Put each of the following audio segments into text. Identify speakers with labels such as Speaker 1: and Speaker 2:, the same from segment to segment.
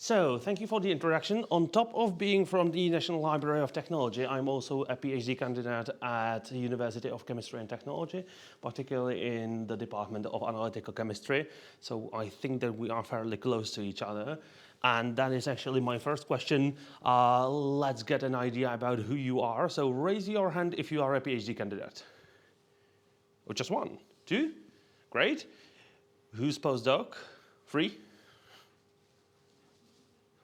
Speaker 1: So, thank you for the introduction. On top of being from the National Library of Technology, I'm also a PhD candidate at the University of Chemistry and Technology, particularly in the Department of Analytical Chemistry. So I think that we are fairly close to each other. And that is actually my first question. Let's get an idea about who you are. So raise your hand if you are a PhD candidate. Or just one? Two? Great. Who's postdoc? 3?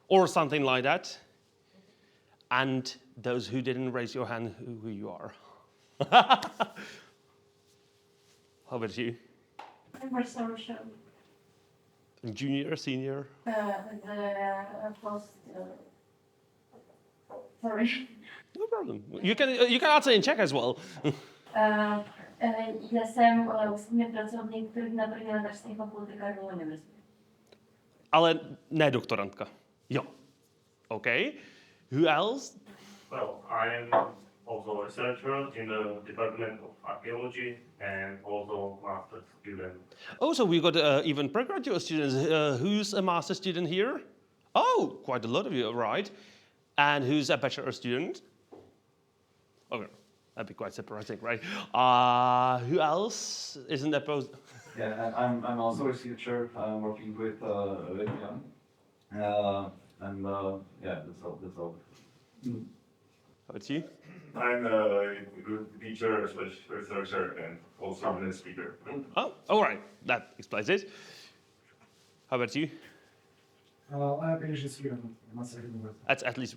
Speaker 1: Or something like that. And those who didn't raise your hand, who you are. How about you?
Speaker 2: I'm Marcel.
Speaker 1: Junior, senior?
Speaker 2: The first, sorry.
Speaker 1: No problem. You can answer in Czech as well.
Speaker 2: Já jsem vlastně pracovník, který na první lékařské fakultě Karlovy univerzity.
Speaker 1: Ale ne doktorantka. Jo. Okay. Who else?
Speaker 3: Well, I'm also a researcher in the Department of Archaeology and also master's student.
Speaker 1: Oh, so we got even postgraduate students. Who's a master student here? Oh, quite a lot of you, right. And who's a bachelor student? Okay, that'd be quite surprising, right? Who else isn't a post?
Speaker 4: Yeah, I'm also a researcher. I'm working with young. Yeah, that's all.
Speaker 1: How about you?
Speaker 3: I'm a good teacher, researcher, and also a speaker.
Speaker 1: Oh, all right, that explains it. How about you?
Speaker 5: I'm a PhD student at Ostrava.
Speaker 1: That's at least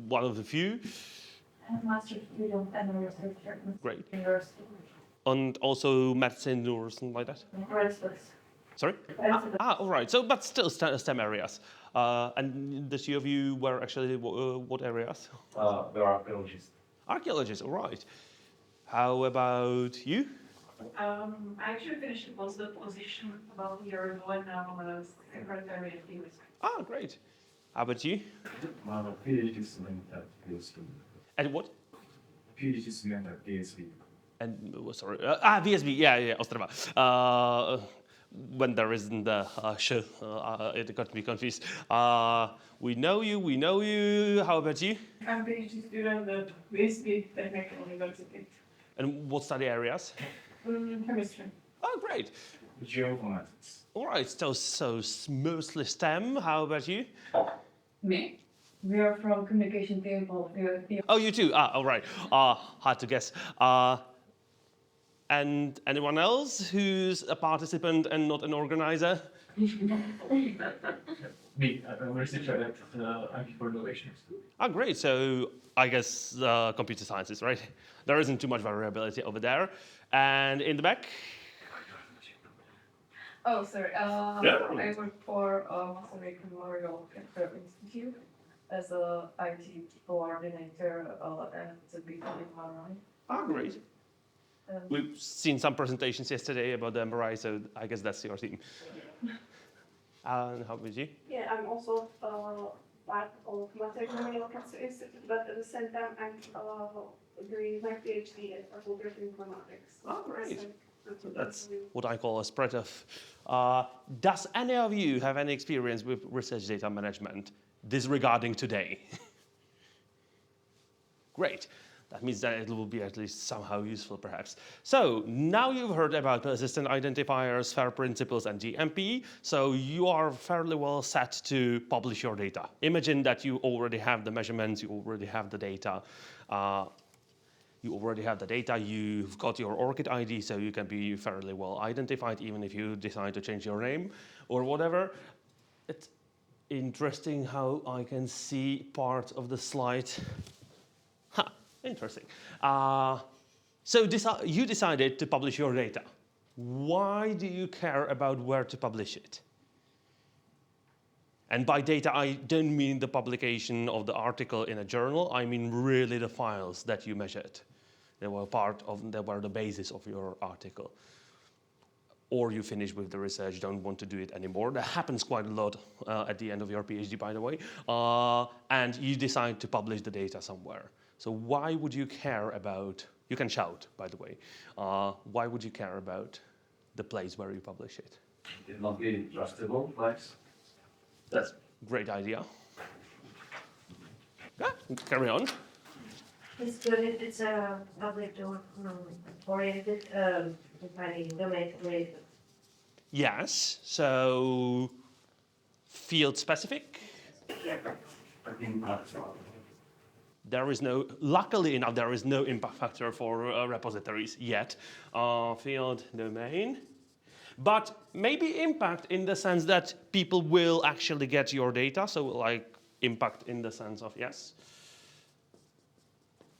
Speaker 1: one of the few.
Speaker 2: I'm a master's student and a researcher.
Speaker 1: Great.
Speaker 2: University.
Speaker 1: And also medicine or something like that?
Speaker 2: Residence.
Speaker 1: Sorry? All right. So, but still STEM areas. And the two of you were actually what areas?
Speaker 4: There are archaeologists.
Speaker 1: Archaeologists, all right. How about you?
Speaker 6: I actually finished a postdoc position about a year ago and now I'm a secretary at EOSC.
Speaker 1: Ah, great. How about you?
Speaker 7: I'm a PhD student at EOSC.
Speaker 1: And what?
Speaker 7: PhD student at EOSC.
Speaker 1: And sorry, VSB, yeah, Ostrava. When there isn't the show, it got me confused. We know you. How about you?
Speaker 6: I'm a PhD student at VSB Technical University.
Speaker 1: And what study areas?
Speaker 6: Chemistry.
Speaker 1: Oh, great.
Speaker 7: Geoinformatics.
Speaker 1: All right, so mostly STEM. How about you?
Speaker 6: Me? We are from communication team of the
Speaker 1: Oh, you too. All right. Hard to guess. And anyone else who's a participant and not an organizer?
Speaker 7: Me, I'm a researcher at IT for Innovation.
Speaker 1: Oh, great. So I guess computer sciences, right? There isn't too much variability over there. And in the back?
Speaker 6: Oh, sorry.
Speaker 3: Yeah.
Speaker 6: I work for Massachusetts Memorial Cancer Institute as a IT coordinator and the big MRI.
Speaker 1: Oh, great. We've seen some presentations yesterday about the MRI, so I guess that's your team. And how about you?
Speaker 8: Yeah, I'm also part of Massachusetts Memorial Cancer Institute, but at the same time, I'm doing my PhD at Faculty of Informatics.
Speaker 1: Oh, great.
Speaker 8: So
Speaker 1: That's what I call a spread of. Does any of you have any experience with research data management disregarding today? Great. That means that it will be at least somehow useful, perhaps. So now you've heard about persistent identifiers, FAIR principles, and GMP. So you are fairly well set to publish your data. Imagine that you already have the measurements, you already have the data. You've got your ORCID ID, so you can be fairly well identified, even if you decide to change your name or whatever. It's interesting how I can see part of the slide. Interesting. So you decided to publish your data. Why do you care about where to publish it? And by data, I don't mean the publication of the article in a journal. I mean really the files that you measured. They were the basis of your article. Or you finish with the research, don't want to do it anymore. That happens quite a lot at the end of your PhD, by the way. And you decide to publish the data somewhere. So why would you care about, you can shout, by the way, why would you care about the place where you publish it?
Speaker 4: It not be trustable place.
Speaker 1: Great idea. Yeah, carry on.
Speaker 2: It's good if it's a public oriented, domain related.
Speaker 1: Yes, so field specific.
Speaker 7: I think that's all.
Speaker 1: There is no, luckily enough, there is no impact factor for repositories yet. Field domain. But maybe impact in the sense that people will actually get your data. So like impact in the sense of yes.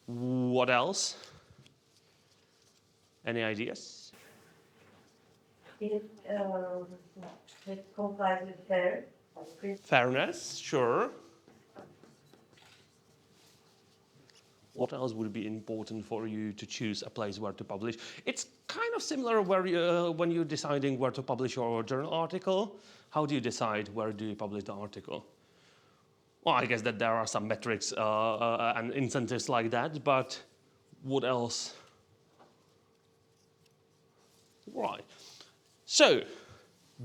Speaker 1: What else? Any ideas?
Speaker 2: It complies with fair.
Speaker 1: Fairness, sure. What else would be important for you to choose a place where to publish? It's kind of similar where when you're deciding where to publish your journal article. How do you decide where do you publish the article? Well, I guess that there are some metrics and incentives like that, but what else? Right. So,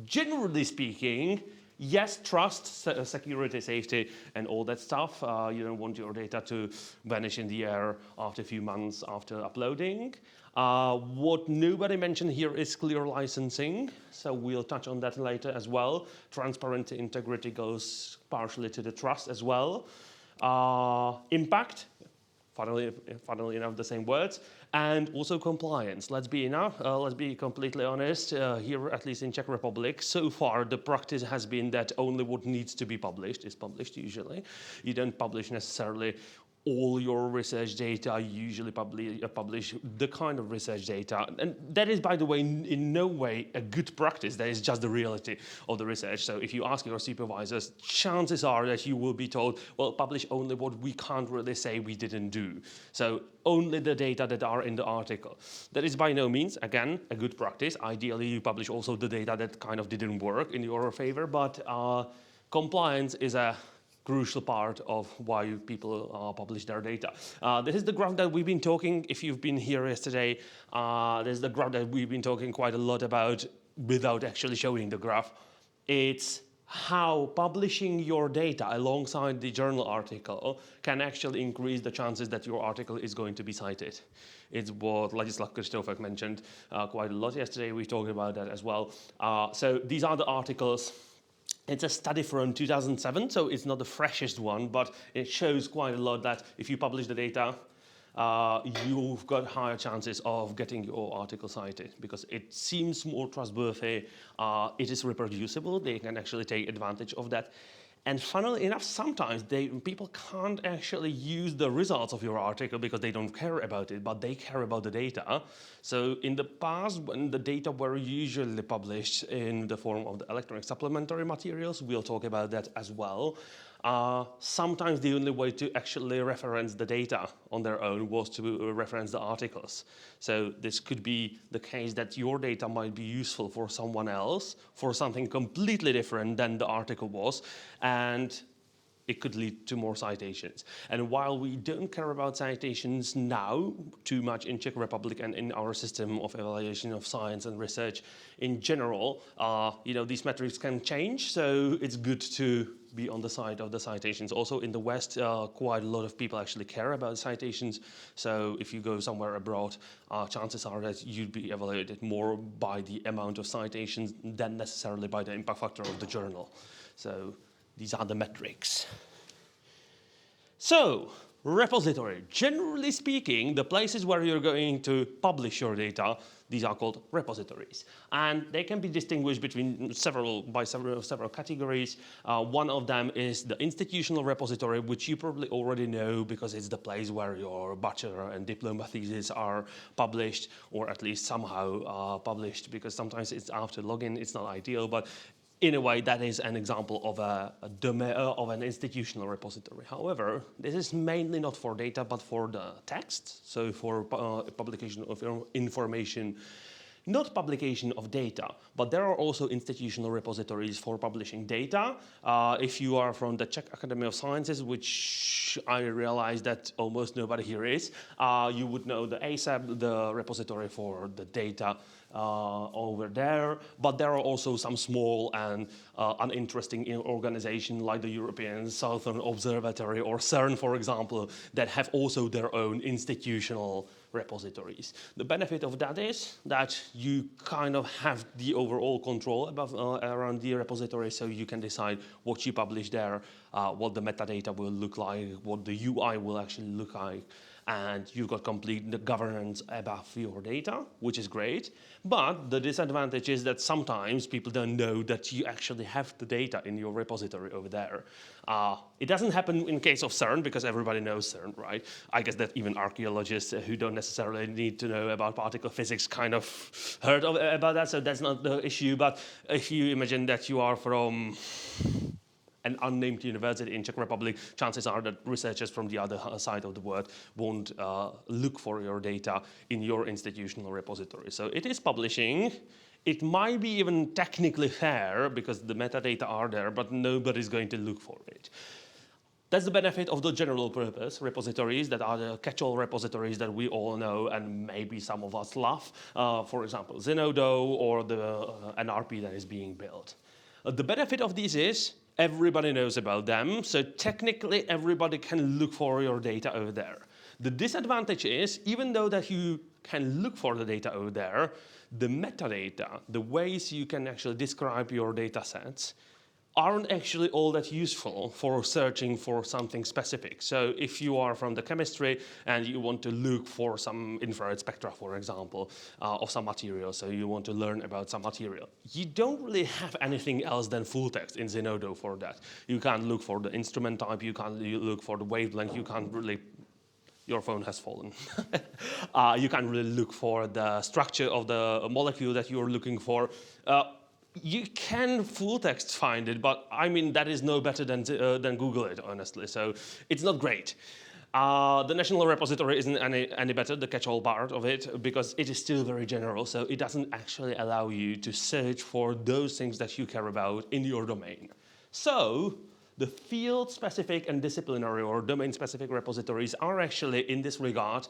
Speaker 1: generally speaking, yes, trust, security, safety, and all that stuff. You don't want your data to vanish in the air after a few months after uploading. What nobody mentioned here is clear licensing. So we'll touch on that later as well. Transparency, integrity goes partially to the trust as well. Impact, funnily enough, the same words. And also compliance. Let's be completely honest. Here, at least in Czech Republic, so far the practice has been that only what needs to be published is published usually. You don't publish necessarily all your research data. You usually publish the kind of research data. And that is, by the way, in no way a good practice. That is just the reality of the research. So if you ask your supervisors, chances are that you will be told, well, publish only what we can't really say we didn't do. So only the data that are in the article. That is by no means, again, a good practice. Ideally, you publish also the data that kind of didn't work in your favor, but compliance is a crucial part of why people publish their data. This is the graph that we've been talking, if you've been here yesterday, this is the graph that we've been talking quite a lot about without actually showing the graph. It's how publishing your data alongside the journal article can actually increase the chances that your article is going to be cited. It's what Ladislav Kristofek mentioned quite a lot yesterday. We talked about that as well. So these are the articles. It's a study from 2007, so it's not the freshest one, but it shows quite a lot that if you publish the data, you've got higher chances of getting your article cited because it seems more trustworthy, it is reproducible, they can actually take advantage of that. And funnily enough, sometimes people can't actually use the results of your article because they don't care about it, but they care about the data. So in the past, when the data were usually published in the form of the electronic supplementary materials, we'll talk about that as well. Sometimes the only way to actually reference the data on their own was to reference the articles. So this could be the case that your data might be useful for someone else for something completely different than the article was, and it could lead to more citations. And while we don't care about citations now too much in Czech Republic and in our system of evaluation of science and research in general, these metrics can change, so it's good to be on the side of the citations. Also in the West, quite a lot of people actually care about citations. So if you go somewhere abroad, chances are that you'd be evaluated more by the amount of citations than necessarily by the impact factor of the journal. So these are the metrics. So, repository. Generally speaking, the places where you're going to publish your data, these are called repositories. And they can be distinguished between several categories. One of them is the institutional repository, which you probably already know because it's the place where your bachelor and diploma thesis are published, or at least somehow published, because sometimes it's after login, it's not ideal, but in a way, that is an example of of an institutional repository. However, this is mainly not for data, but for the text, so for publication of information, not publication of data. But there are also institutional repositories for publishing data. If you are from the Czech Academy of Sciences, which I realize that almost nobody here is, you would know the ASAP, the repository for the data over there, but there are also some small and uninteresting organizations like the European Southern Observatory or CERN, for example, that have also their own institutional repositories. The benefit of that is that you kind of have the overall control around the repository, so you can decide what you publish there, what the metadata will look like, what the UI will actually look like, and you've got complete governance above your data, which is great. But the disadvantage is that sometimes people don't know that you actually have the data in your repository over there. It doesn't happen in case of CERN because everybody knows CERN, right? I guess that even archaeologists who don't necessarily need to know about particle physics kind of heard about that, so that's not the issue. But if you imagine that you are from an unnamed university in Czech Republic, chances are that researchers from the other side of the world won't look for your data in your institutional repository. So it is publishing. It might be even technically fair because the metadata are there, but nobody's going to look for it. That's the benefit of the general purpose repositories that are the catch-all repositories that we all know and maybe some of us love. For example, Zenodo or the NRP that is being built. The benefit of these is everybody knows about them, so technically everybody can look for your data over there. The disadvantage is, even though that you can look for the data over there, the metadata, the ways you can actually describe your data sets, aren't actually all that useful for searching for something specific. So if you are from the chemistry and you want to look for some infrared spectra, for example, of some material, so you want to learn about some material, you don't really have anything else than full text in Zenodo for that. You can't look for the instrument type, you can't look for the wavelength, you can't really, your phone has fallen. You can't really look for the structure of the molecule that you're looking for. You can full text find it, but I mean, that is no better than Google it, honestly. So it's not great. The National Repository isn't any better, the catch-all part of it, because it is still very general. So it doesn't actually allow you to search for those things that you care about in your domain. So the field-specific and disciplinary or domain-specific repositories are actually, in this regard,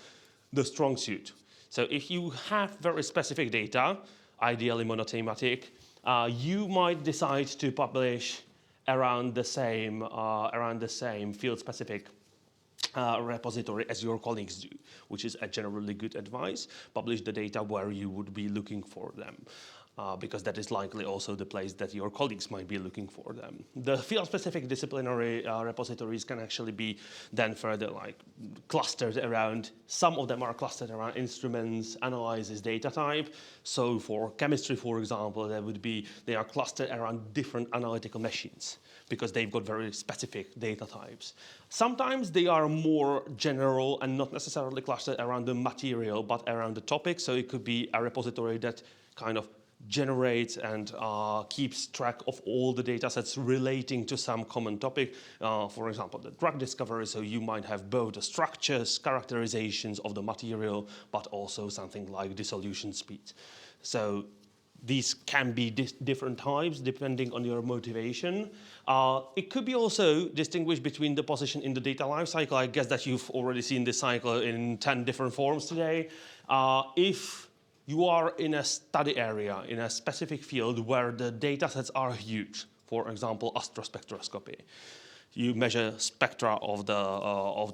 Speaker 1: the strong suit. So if you have very specific data, ideally monothematic, you might decide to publish around the same field-specific repository as your colleagues do, which is a generally good advice. Publish the data where you would be looking for them, because that is likely also the place that your colleagues might be looking for them. The field-specific disciplinary repositories can actually be then further clustered around, some of them are clustered around instruments, analysis, data type. So for chemistry, for example, they are clustered around different analytical machines because they've got very specific data types. Sometimes they are more general and not necessarily clustered around the material, but around the topic. So it could be a repository that kind of generates and keeps track of all the data sets relating to some common topic. For example, the drug discovery, so you might have both the structures, characterizations of the material, but also something like dissolution speed. So these can be different types depending on your motivation. It could be also distinguished between the position in the data lifecycle. I guess that you've already seen this cycle in 10 different forms today. If you are in a study area, in a specific field where the data sets are huge, for example, astrospectroscopy. You measure spectra of the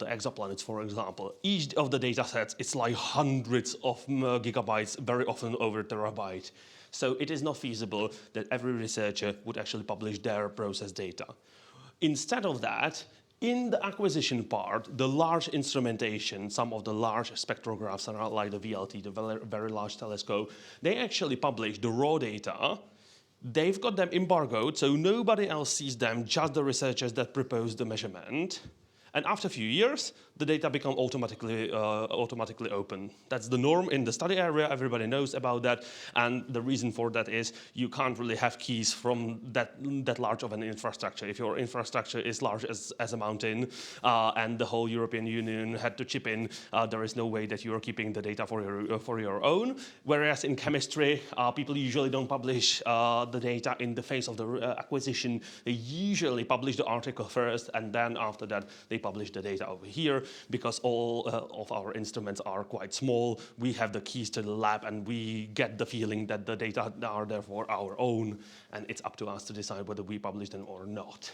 Speaker 1: exoplanets, for example. Each of the data sets, it's like hundreds of gigabytes, very often over terabyte. So it is not feasible that every researcher would actually publish their process data. Instead of that, in the acquisition part, the large instrumentation, some of the large spectrographs like the VLT, the Very Large Telescope, they actually publish the raw data. They've got them embargoed, so nobody else sees them, just the researchers that propose the measurement. And after a few years, the data become automatically open. That's the norm in the study area. Everybody knows about that. And the reason for that is you can't really have keys from that large of an infrastructure. If your infrastructure is large as a mountain and the whole European Union had to chip in, there is no way that you are keeping the data for your own. Whereas in chemistry, people usually don't publish the data in the phase of the acquisition. They usually publish the article first, and then after that, they publish the data over here because all of our instruments are quite small. We have the keys to the lab and we get the feeling that the data are therefore our own, and it's up to us to decide whether we publish them or not.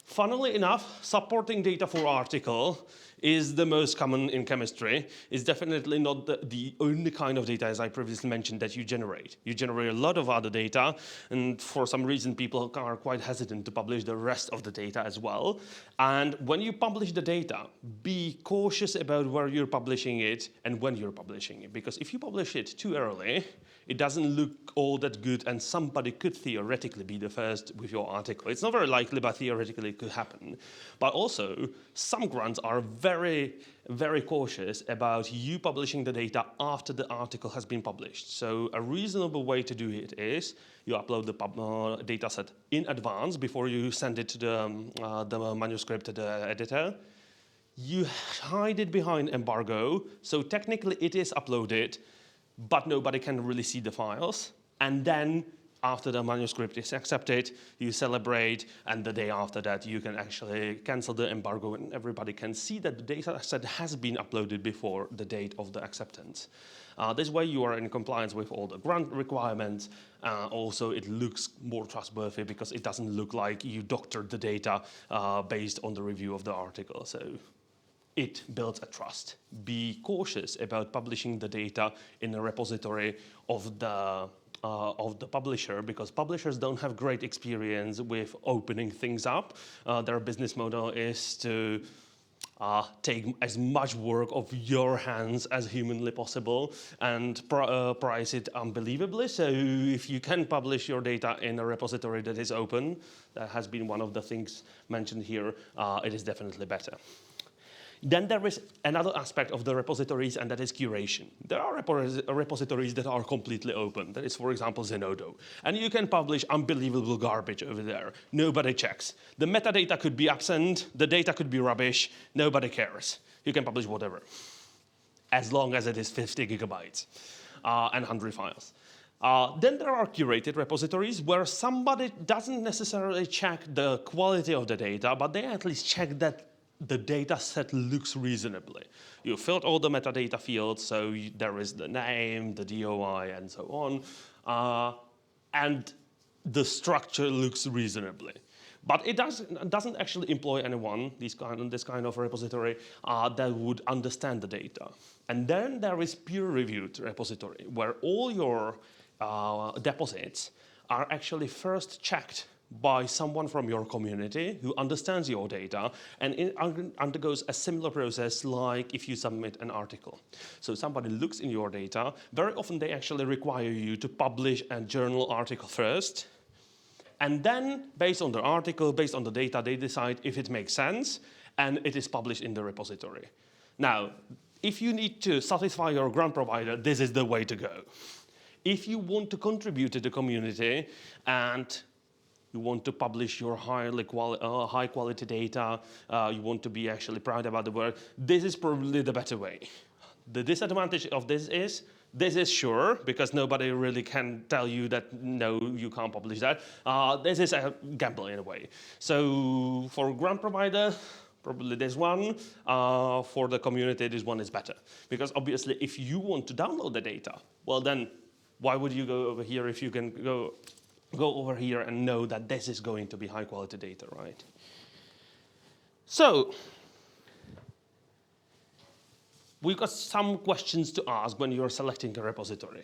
Speaker 1: Funnily enough, supporting data for article is the most common in chemistry. It's definitely not the only kind of data, as I previously mentioned, that you generate. You generate a lot of other data, and for some reason people are quite hesitant to publish the rest of the data as well. And when you publish the data, be cautious about where you're publishing it and when you're publishing it, because if you publish it too early, it doesn't look all that good, and somebody could theoretically be the first with your article. It's not very likely, but theoretically it could happen. But also, some grants are very, very cautious about you publishing the data after the article has been published. So a reasonable way to do it is you upload the data set in advance before you send it to the manuscript to the editor. You hide it behind embargo, so technically it is uploaded, but nobody can really see the files. And then after the manuscript is accepted, you celebrate, and the day after that you can actually cancel the embargo and everybody can see that the data set has been uploaded before the date of the acceptance. This way you are in compliance with all the grant requirements. Also, it looks more trustworthy because it doesn't look like you doctored the data based on the review of the article. So it builds a trust. Be cautious about publishing the data in a repository of the publisher, because publishers don't have great experience with opening things up. Their business model is to take as much work off your hands as humanly possible and price it unbelievably. So if you can publish your data in a repository that is open, that has been one of the things mentioned here, it is definitely better. Then there is another aspect of the repositories, and that is curation. There are repositories that are completely open. That is, for example, Zenodo. And you can publish unbelievable garbage over there. Nobody checks. The metadata could be absent. The data could be rubbish. Nobody cares. You can publish whatever, as long as it is 50 gigabytes and 100 files. Then there are curated repositories where somebody doesn't necessarily check the quality of the data, but they at least check that the data set looks reasonably. You filled all the metadata fields, so there is the name, the DOI, and so on, and the structure looks reasonably. But it doesn't actually employ anyone, this kind of repository, that would understand the data. And then there is peer-reviewed repository, where all your deposits are actually first checked by someone from your community who understands your data, and it undergoes a similar process like if you submit an article. So somebody looks in your data. Very often they actually require you to publish a journal article first, and then based on the article, based on the data, they decide if it makes sense, and it is published in the repository. Now, if you need to satisfy your grant provider, this is the way to go. If you want to contribute to the community and you want to publish your high quality data, you want to be actually proud about the work, this is probably the better way. The disadvantage of this is sure, because nobody really can tell you that, no, you can't publish that. This is a gamble in a way. So for grant provider, probably this one. For the community, this one is better. Because obviously, if you want to download the data, well then, why would you go over here if you can go over here and know that this is going to be high quality data, right? So, we've got some questions to ask when you're selecting a repository.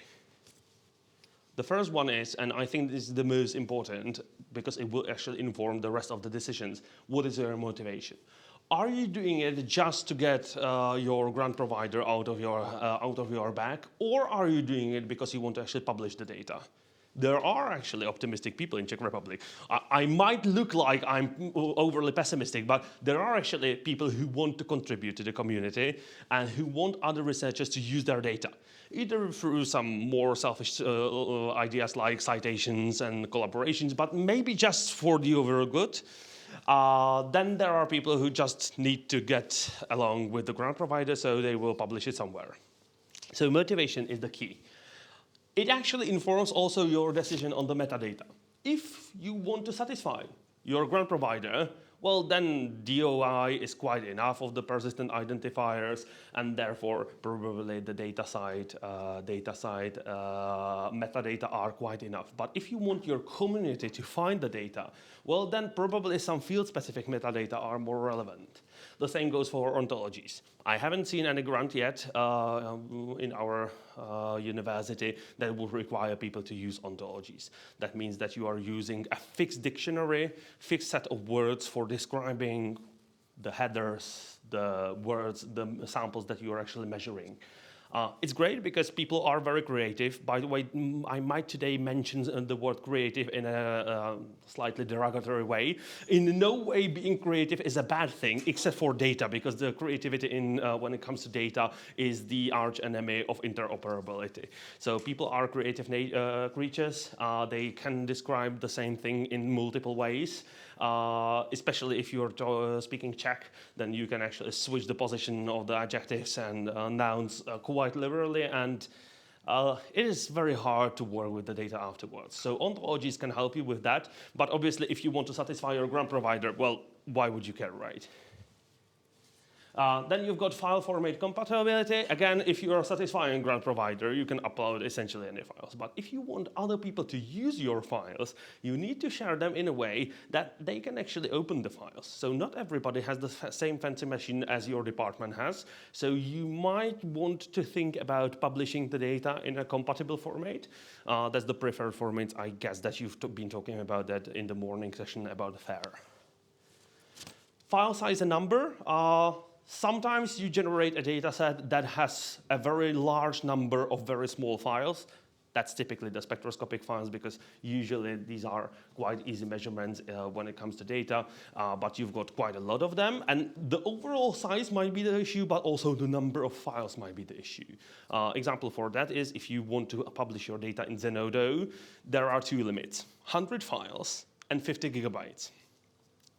Speaker 1: The first one is, and I think this is the most important because it will actually inform the rest of the decisions, what is your motivation? Are you doing it just to get your grant provider out of your bag, or are you doing it because you want to actually publish the data? There are actually optimistic people in Czech Republic. I might look like I'm overly pessimistic, but there are actually people who want to contribute to the community and who want other researchers to use their data, either through some more selfish ideas like citations and collaborations, but maybe just for the overall good. Then there are people who just need to get along with the grant provider, so they will publish it somewhere. So motivation is the key. It actually informs also your decision on the metadata. If you want to satisfy your grant provider, well, then DOI is quite enough of the persistent identifiers, and therefore probably the data side metadata are quite enough. But if you want your community to find the data, well, then probably some field-specific metadata are more relevant. The same goes for ontologies. I haven't seen any grant yet in our university that would require people to use ontologies. That means that you are using a fixed dictionary, fixed set of words for describing the headers, the words, the samples that you are actually measuring. It's great because people are very creative. By the way, I might today mention the word creative in a slightly derogatory way. In no way being creative is a bad thing, except for data, because the creativity when it comes to data is the arch enemy of interoperability. So people are creative creatures. They can describe the same thing in multiple ways. Especially if you're speaking Czech, then you can actually switch the position of the adjectives and nouns quite literally, and it is very hard to work with the data afterwards. So ontologies can help you with that, but obviously if you want to satisfy your grant provider, well, why would you care, right? Then you've got file format compatibility. Again, if you are satisfying grant provider, you can upload essentially any files. But if you want other people to use your files, you need to share them in a way that they can actually open the files. So not everybody has the same fancy machine as your department has. So you might want to think about publishing the data in a compatible format. That's the preferred format, I guess, that you've been talking about that in the morning session about the fair. File size and number. Sometimes you generate a data set that has a very large number of very small files. That's typically the spectroscopic files, because usually these are quite easy measurements when it comes to data, but you've got quite a lot of them. And the overall size might be the issue, but also the number of files might be the issue. Example for that is if you want to publish your data in Zenodo, there are two limits, 100 files and 50 gigabytes.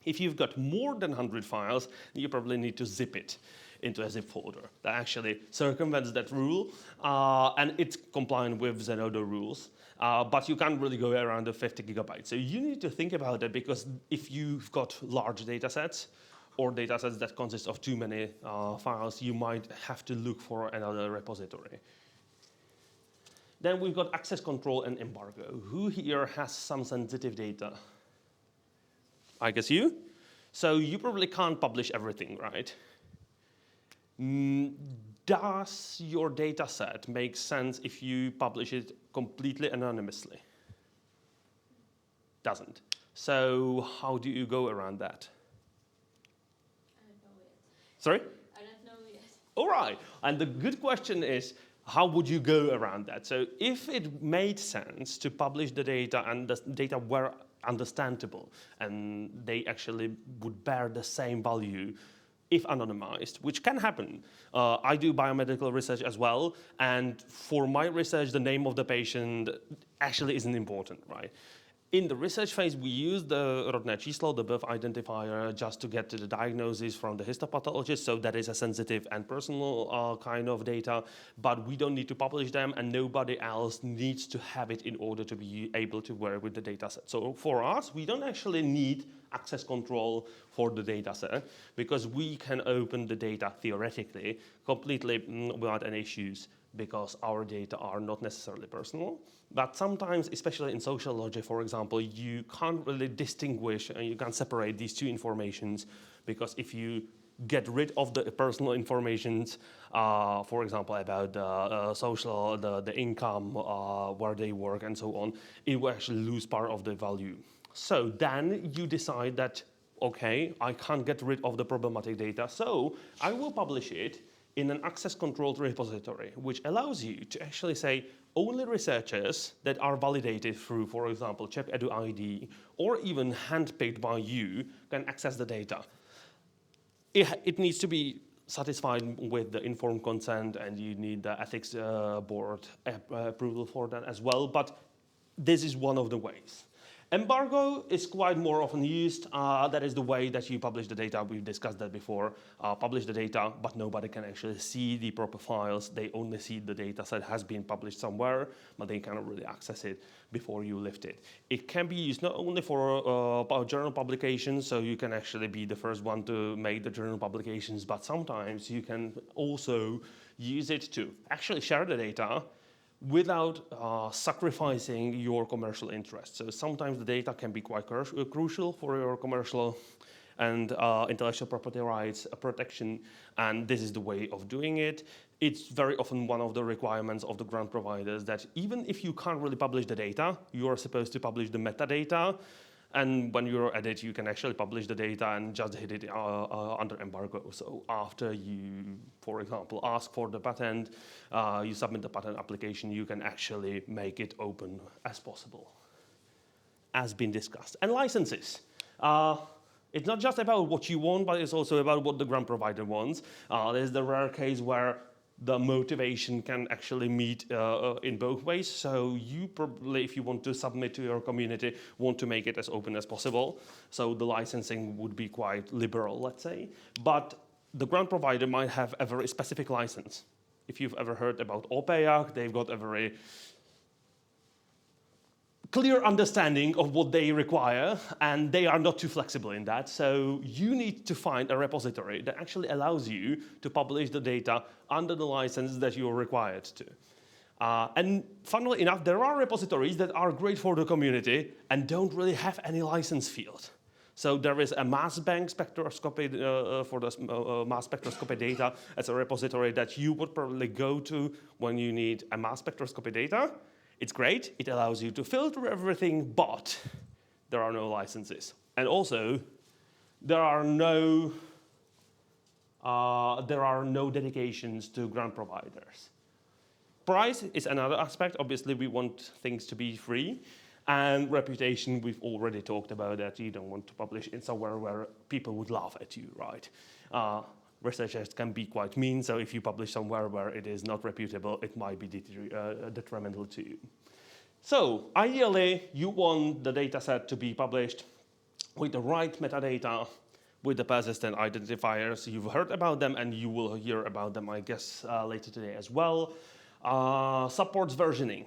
Speaker 1: If you've got more than 100 files, you probably need to zip it into a zip folder. That actually circumvents that rule, and it's compliant with Zenodo rules, but you can't really go around the 50 gigabytes. So you need to think about it, because if you've got large data sets or data sets that consist of too many files, you might have to look for another repository. Then we've got access control and embargo. Who here has some sensitive data? I guess you. So you probably can't publish everything, right? Does your data set make sense if you publish it completely anonymously? Doesn't. So how do you go around that?
Speaker 9: I don't know yet.
Speaker 1: Sorry?
Speaker 9: I don't know yet.
Speaker 1: All right. And the good question is, how would you go around that? So if it made sense to publish the data and the data were understandable and they actually would bear the same value if anonymized, which can happen. I do biomedical research as well, and for my research, the name of the patient actually isn't important, right? In the research phase, we use the rodné číslo, the birth identifier, just to get to the diagnosis from the histopathologist, so that is a sensitive and personal kind of data, but we don't need to publish them, and nobody else needs to have it in order to be able to work with the data set. So for us, we don't actually need access control for the data set, because we can open the data theoretically completely without any issues, because our data are not necessarily personal. But sometimes, especially in sociology, for example, you can't really distinguish and you can't separate these two informations, because if you get rid of the personal informations, for example, about the social, the income, where they work and so on, it will actually lose part of the value. So then you decide that, okay, I can't get rid of the problematic data, so I will publish it in an access-controlled repository, which allows you to actually say only researchers that are validated through, for example, CHEP-Edu ID, or even handpicked by you, can access the data. It needs to be satisfied with the informed consent, and you need the ethics board approval for that as well, but this is one of the ways. Embargo is quite more often used. That is the way that you publish the data. We've discussed that before. Publish the data, but nobody can actually see the proper files. They only see the data set has been published somewhere, but they cannot really access it before you lift it. It can be used not only for journal publications, so you can actually be the first one to make the journal publications, but sometimes you can also use it to actually share the data without sacrificing your commercial interests. So sometimes the data can be quite crucial for your commercial and intellectual property rights protection, and this is the way of doing it. It's very often one of the requirements of the grant providers that even if you can't really publish the data, you are supposed to publish the metadata. And when you're at it, you can actually publish the data and just hit it under embargo. So after you, for example, ask for the patent, you submit the patent application, you can actually make it open as possible, as been discussed. And licenses. It's not just about what you want, but it's also about what the grant provider wants. There's the rare case where the motivation can actually meet in both ways. So you probably, if you want to submit to your community, want to make it as open as possible. So the licensing would be quite liberal, let's say. But the grant provider might have a very specific license. If you've ever heard about OPEAC, they've got a very clear understanding of what they require, and they are not too flexible in that. So you need to find a repository that actually allows you to publish the data under the license that you're required to. And funnily enough, there are repositories that are great for the community and don't really have any license field. So there is a mass bank spectroscopy for the mass spectroscopy data as a repository that you would probably go to when you need a mass spectroscopy data. It's great, it allows you to filter everything, but there are no licenses. And also, there are no dedications to grant providers. Price is another aspect. Obviously, we want things to be free. And reputation, we've already talked about that. You don't want to publish in somewhere where people would laugh at you, right? Researchers can be quite mean, so if you publish somewhere where it is not reputable, it might be detrimental to you. So ideally, you want the data set to be published with the right metadata, with the persistent identifiers. You've heard about them, and you will hear about them, I guess, later today as well. Supports versioning.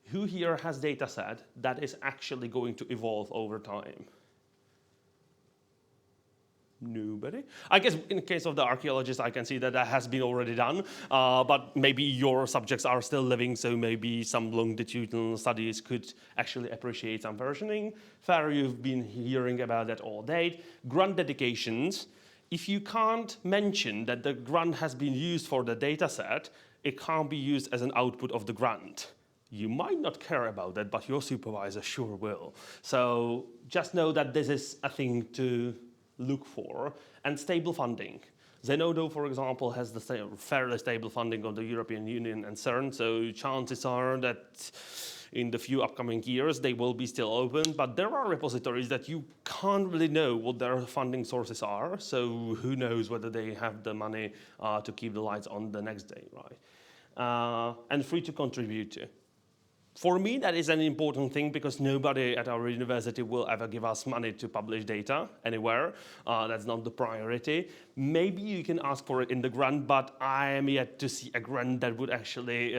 Speaker 1: Who here has data set that is actually going to evolve over time? Nobody? I guess in the case of the archaeologists, I can see that that has been already done, but maybe your subjects are still living, so maybe some longitudinal studies could actually appreciate some versioning. Fair, you've been hearing about that all day. Grant dedications. If you can't mention that the grant has been used for the data set, it can't be used as an output of the grant. You might not care about that, but your supervisor sure will. So just know that this is a thing to look for. And stable funding. Zenodo, for example, has the fairly stable funding of the European Union and CERN, so chances are that in the few upcoming years they will be still open, but there are repositories that you can't really know what their funding sources are, so who knows whether they have the money to keep the lights on the next day, right? And free to contribute to. For me, that is an important thing because nobody at our university will ever give us money to publish data anywhere. That's not the priority. Maybe you can ask for it in the grant, but I am yet to see a grant that would actually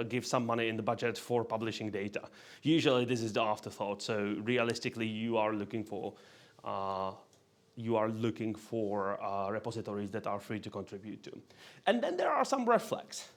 Speaker 1: give some money in the budget for publishing data. Usually this is the afterthought, so realistically you are looking for repositories that are free to contribute to. And then there are some red flags.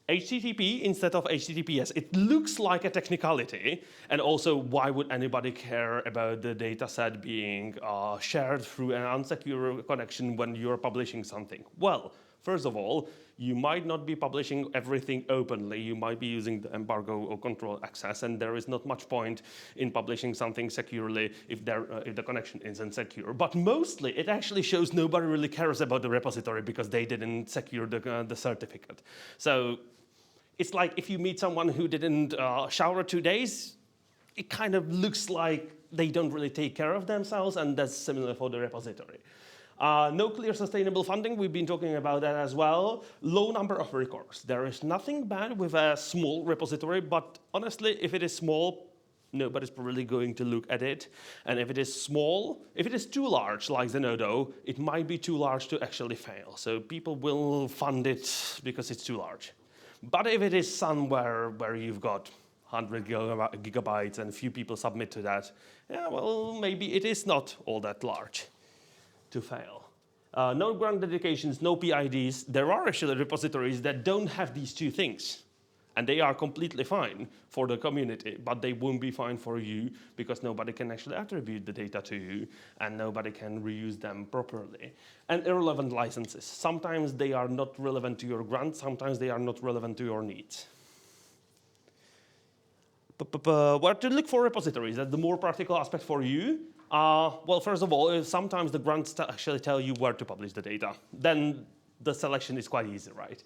Speaker 1: HTTP instead of HTTPS. It looks like a technicality, and also why would anybody care about the data set being shared through an unsecure connection when you're publishing something? Well, first of all, you might not be publishing everything openly. You might be using the embargo or control access, and there is not much point in publishing something securely if the connection isn't secure. But mostly, it actually shows nobody really cares about the repository because they didn't secure the certificate. So it's like if you meet someone who didn't shower 2 days, it kind of looks like they don't really take care of themselves, and that's similar for the repository. No clear sustainable funding, we've been talking about that as well. Low number of records. There is nothing bad with a small repository, but honestly, if it is small, nobody's probably going to look at it. And if it is small, if it is too large, like Zenodo, it might be too large to actually fail. So people will fund it because it's too large. But if it is somewhere where you've got 100 gigabytes and few people submit to that, yeah, well, maybe it is not all that large to fail. No grant dedications, no PIDs. There are actually repositories that don't have these two things. And they are completely fine for the community, but they won't be fine for you because nobody can actually attribute the data to you and nobody can reuse them properly. And irrelevant licenses. Sometimes they are not relevant to your grant, sometimes they are not relevant to your needs. Where to look for repositories? That's the more practical aspect for you. Well, first of all, sometimes the grants actually tell you where to publish the data. Then the selection is quite easy, right?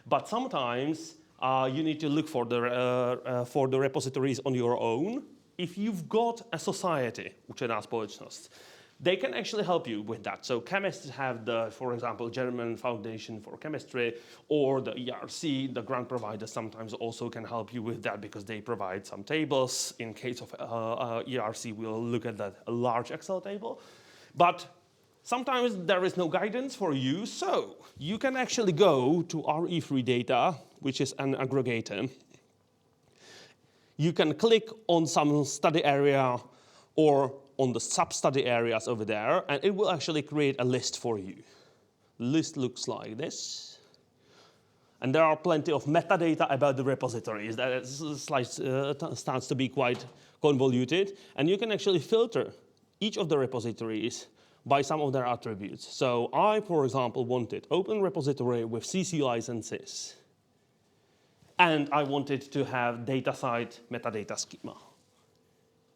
Speaker 1: But sometimes you need to look for the repositories on your own. If you've got a society, učená společnost, they can actually help you with that. So chemists have for example, German Foundation for Chemistry, or the ERC, the grant provider sometimes also can help you with that because they provide some tables. In case of ERC, we'll look at that, a large Excel table. But sometimes there is no guidance for you, so you can actually go to RE3 Data, which is an aggregator. You can click on some study area or on the sub-study areas over there, and it will actually create a list for you. The list looks like this. And there are plenty of metadata about the repositories. That slide starts to be quite convoluted. And you can actually filter each of the repositories by some of their attributes. So I, for example, wanted open repository with CC licenses. And I wanted to have DataCite metadata schema.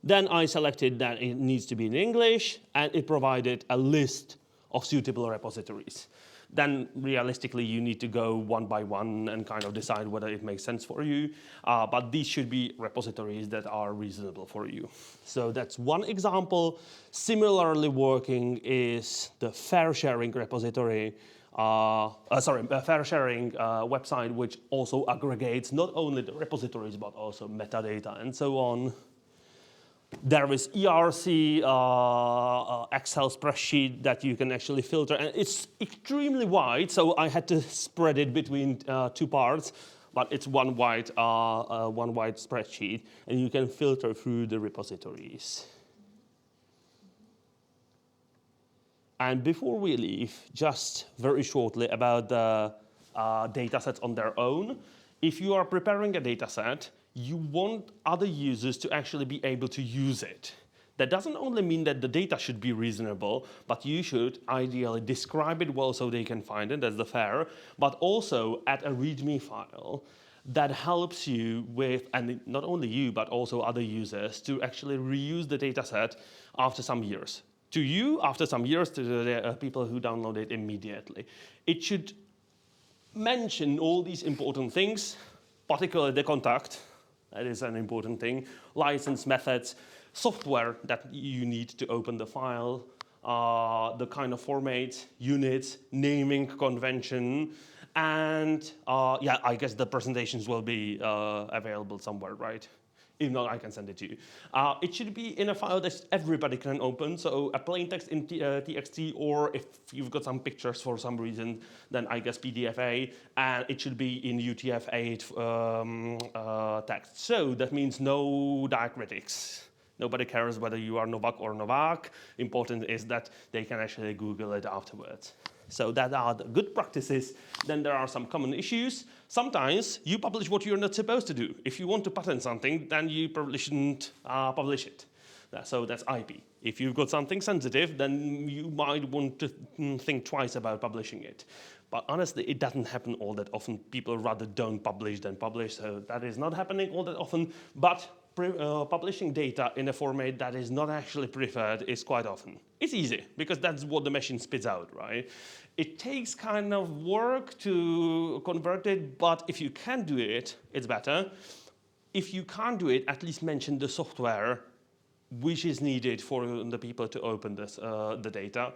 Speaker 1: Then I selected that it needs to be in English, and it provided a list of suitable repositories. Then realistically, you need to go one by one and kind of decide whether it makes sense for you. But these should be repositories that are reasonable for you. So that's one example. Similarly working is the fare sharing repository, fare sharing website, which also aggregates not only the repositories, but also metadata and so on. There is ERC Excel spreadsheet that you can actually filter, and it's extremely wide, so I had to spread it between two parts, but it's one wide spreadsheet, and you can filter through the repositories. And before we leave, just very shortly about the datasets on their own. If you are preparing a dataset, you want other users to actually be able to use it. That doesn't only mean that the data should be reasonable, but you should ideally describe it well so they can find it, that's the fair, but also add a README file that helps you with, and not only you, but also other users, to actually reuse the dataset after some years. To you, after some years, to the people who download it immediately. It should mention all these important things, particularly the contact. That is an important thing. License methods, software that you need to open the file, the kind of format, units, naming convention, and yeah, I guess the presentations will be available somewhere, right? If not, I can send it to you. It should be in a file that everybody can open, so a plain text in TXT, or if you've got some pictures for some reason, then I guess PDFA, and it should be in UTF-8 text. So that means no diacritics. Nobody cares whether you are Novak or Novak. Important is that they can actually Google it afterwards. So that are the good practices. Then there are some common issues. Sometimes you publish what you're not supposed to do. If you want to patent something, then you probably shouldn't publish it. So that's IP. If you've got something sensitive, then you might want to think twice about publishing it. But honestly, it doesn't happen all that often. People rather don't publish than publish, so that is not happening all that often. But publishing data in a format that is not actually preferred is quite often. It's easy, because that's what the machine spits out, right? It takes kind of work to convert it, but if you can do it, it's better. If you can't do it, at least mention the software which is needed for the people to open this, the data.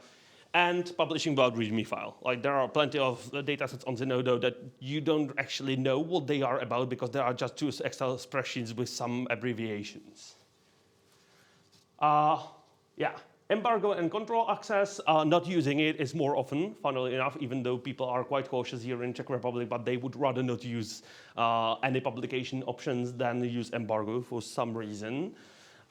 Speaker 1: And publishing without README file. Like, there are plenty of datasets on Zenodo that you don't actually know what they are about because there are just two Excel spreadsheets with some abbreviations. Yeah, embargo and control access, not using it is more often, funnily enough, even though people are quite cautious here in Czech Republic, but they would rather not use any publication options than use embargo for some reason.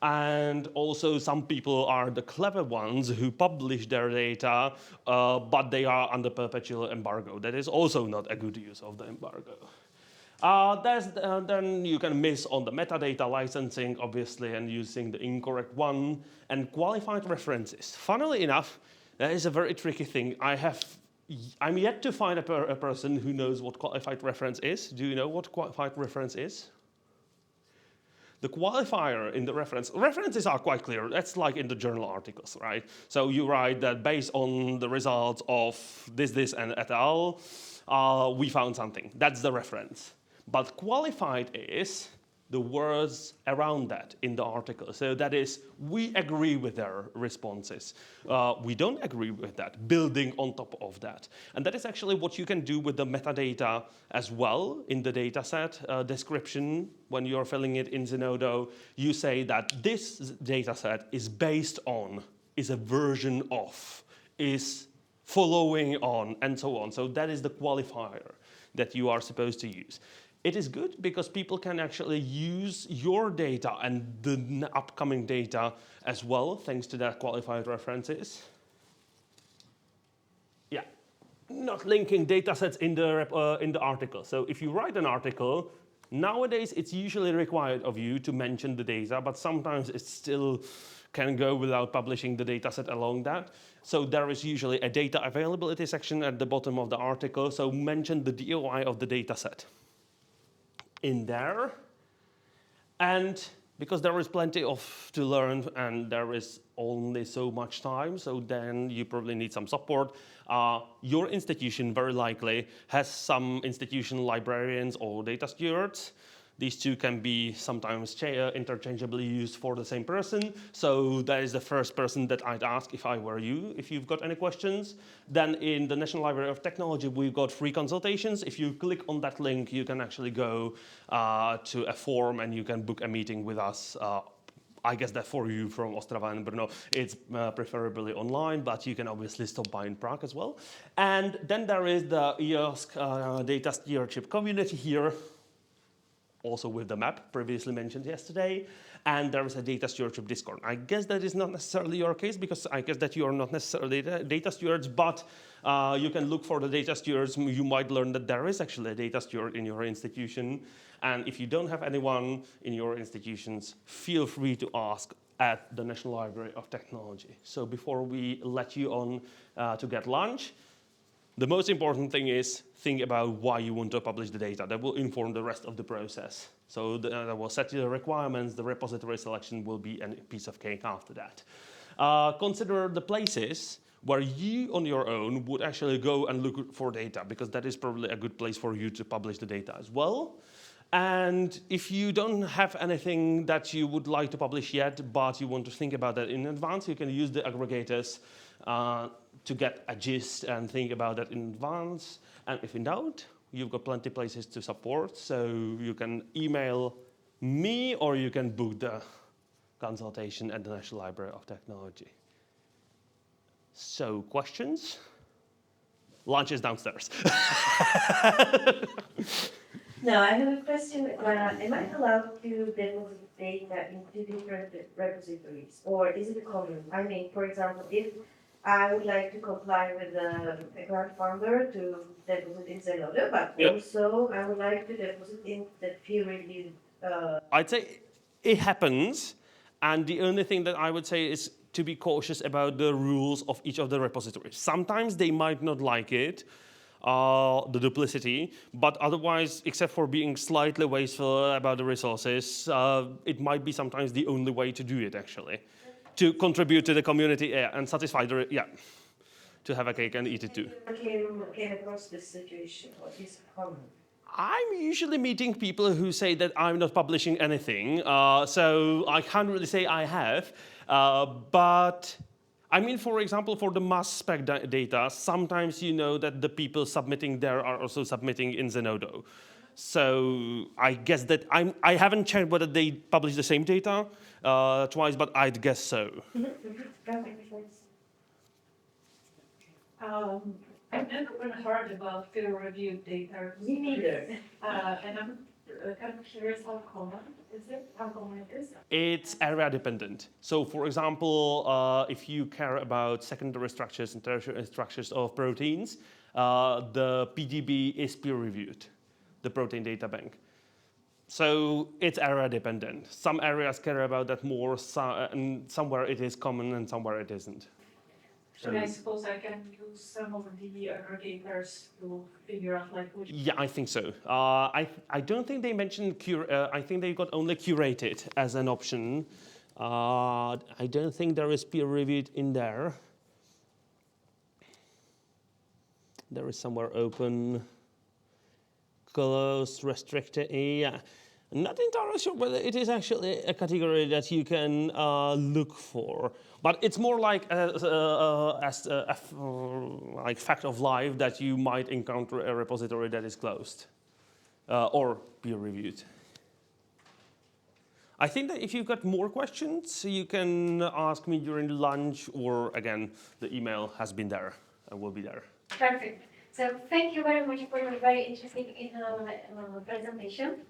Speaker 1: And also some people are the clever ones who publish their data, but they are under perpetual embargo. That is also not a good use of the embargo. Then you can miss on the metadata licensing, obviously, and using the incorrect one, and qualified references. Funnily enough, that is a very tricky thing. I'm yet to find a person who knows what qualified reference is. Do you know what qualified reference is? The qualifier in the references are quite clear. That's like in the journal articles, right? So you write that based on the results of this, and et al., we found something. That's the reference. But qualified is the words around that in the article. So that is, we agree with their responses. We don't agree with that, building on top of that. And that is actually what you can do with the metadata as well in the dataset description. When you're filling it in Zenodo, you say that this dataset is based on, is a version of, is following on, and so on. So that is the qualifier that you are supposed to use. It is good because people can actually use your data and the upcoming data as well, thanks to that qualified references. Yeah, not linking data sets in the article. So if you write an article, nowadays it's usually required of you to mention the data, but sometimes it still can go without publishing the data set along that. So there is usually a data availability section at the bottom of the article, so mention the DOI of the data set in there. And because there is plenty to learn and there is only so much time, so then you probably need some support. Your institution very likely has some institution librarians or data stewards. These two can be sometimes interchangeably used for the same person. So that is the first person that I'd ask if I were you, if you've got any questions. Then in the National Library of Technology, we've got free consultations. If you click on that link, you can actually go to a form and you can book a meeting with us. I guess that for you from Ostrava and Brno, it's preferably online, but you can obviously stop by in Prague as well. And then there is the EOSC data stewardship community here, also with the map previously mentioned yesterday, and there is a data stewardship Discord. I guess that is not necessarily your case, because I guess that you are not necessarily data stewards, but you can look for the data stewards. You might learn that there is actually a data steward in your institution, and if you don't have anyone in your institutions, feel free to ask at the National Library of Technology. So before we let you on to get lunch, the most important thing is think about why you want to publish the data. That will inform the rest of the process. So that will set the requirements. The repository selection will be a piece of cake after that. Consider the places where you on your own would actually go and look for data, because that is probably a good place for you to publish the data as well. And if you don't have anything that you would like to publish yet, but you want to think about that in advance, you can use the aggregators to get a gist and think about that in advance. And if in doubt, you've got plenty of places to support. So you can email me or you can book the consultation at the National Library of Technology. So questions? Lunch is downstairs.
Speaker 2: No, I have a question. Am I allowed to deposit data into different repositories, or is it common? I mean, for example, if I would like to comply with the grant funder to deposit in Zenodo, but also I would like to deposit in the peer-reviewed.
Speaker 1: I'd say it happens, and the only thing that I would say is to be cautious about the rules of each of the repositories. Sometimes they might not like it, the duplicity, but otherwise, except for being slightly wasteful about the resources, it might be sometimes the only way to do it, actually, to contribute to the community and satisfy the, to have a cake and eat it too.
Speaker 2: Came across this situation, what is common?
Speaker 1: I'm usually meeting people who say that I'm not publishing anything, so I can't really say I have, but I mean, for example, for the mass spec data, sometimes you know that the people submitting there are also submitting in Zenodo. So I guess that I haven't checked whether they publish the same data, twice, but I'd guess so.
Speaker 2: That makes sense.
Speaker 6: I've never really heard about peer-reviewed data.
Speaker 2: Me neither.
Speaker 6: And I'm kind of curious how common is it? How common it is?
Speaker 1: It's area dependent. So, for example, if you care about secondary structures and tertiary structures of proteins, the PDB is peer reviewed, the protein data bank. So it's area dependent. Some areas care about that more, and somewhere it is common and somewhere it isn't.
Speaker 6: And I suppose I can use some of the aggregators to figure out like which.
Speaker 1: Yeah, I think so. I don't think they mentioned I think they got only curated as an option. I don't think there is peer reviewed in there. There is somewhere open, closed, restricted. Yeah, not entirely sure whether it is actually a category that you can look for. But it's more like like fact of life that you might encounter a repository that is closed or peer reviewed. I think that if you've got more questions, you can ask me during lunch, or again, the email has been there and will be there.
Speaker 10: Perfect. So thank you very much for your very interesting presentation.